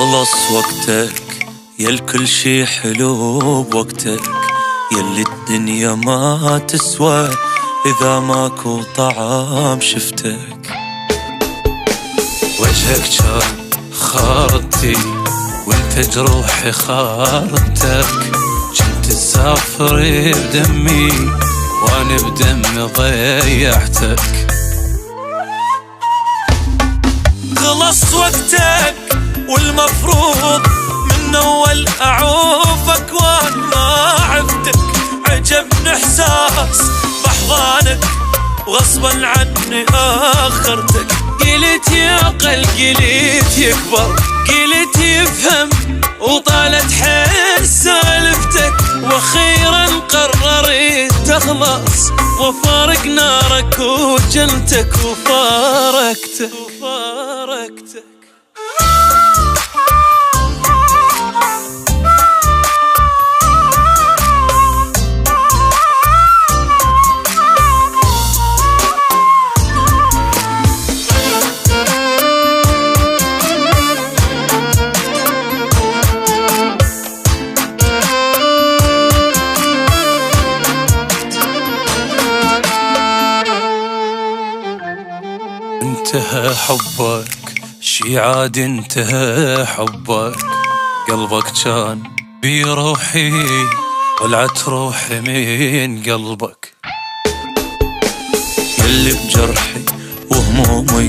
خلص وقتك يا الكل شي حلو بوقتك، ياللي الدنيا ما تسوى إذا ماكو طعام شفتك. وجهك كان خارطتي وانت جروحي خارطتك، كنت تسافر بدمي وانا بدمي ضيعتك. خلص وقتك والمفروض من اول اعوفك وانا ما عفتك، عجبني احساس باحضانك وغصبا عني اخرتك. قلت يعقل قلت يكبر قلت يفهم وطالت حيل سالفتك، واخيرا قررت تخلص وفارق نارك وجنتك وفارقتك. انتهى حبك شي عاد انتهى حبك، قلبك كان بروحي ولعت روحي من قلبك. يلي بجرحي وهمومي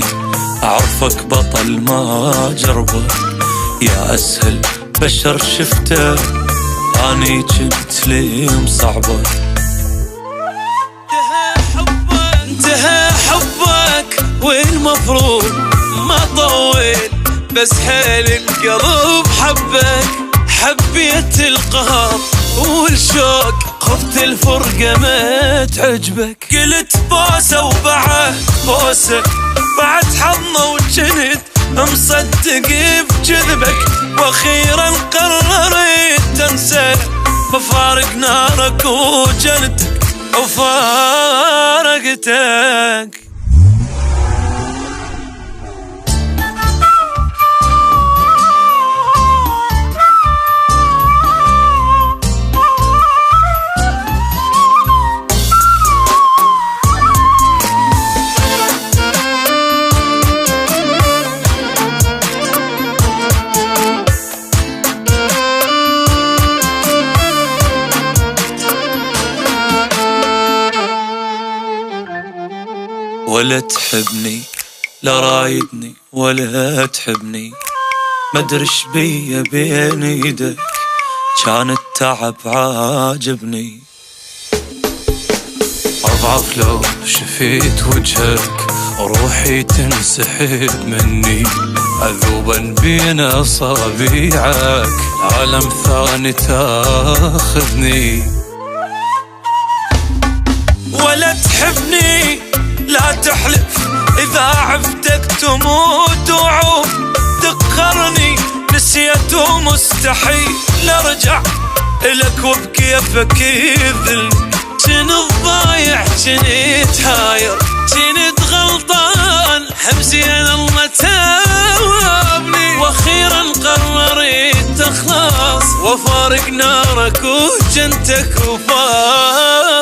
أعرفك بطل ما جربك، يا أسهل بشر شفته أني كنت لي مصعبك. انتهى حبك والمفروض ما طول، بس حيل القلب حبك. حبيت القهر والشوق خفت الفرقة ما تعجبك، قلت بوسة وبعد بوسة بعد حضنة وجنت مصدق بجذبك، واخيرا قررت تنسى بفارق نارك وجنتك وفارقتك. ولا تحبني لا رايدني ولا تحبني، مدرش بيا بين ايدك كان التعب عاجبني. اضعف لو شفيت وجهك روحي تنسحب مني، عذوبا بين اصابيعك عالم ثاني تاخذني. ولا تحبني لا تحلف إذا عفتك تموت وعوف، تقهرني نسيته مستحيل أرجع إلك وبكيفك يذلني. كنت ضايع كنت هاير كنت غلطان حبسين الله توابني، واخيرا قررت تخلص وفارق نارك وجنتك وفارقتك.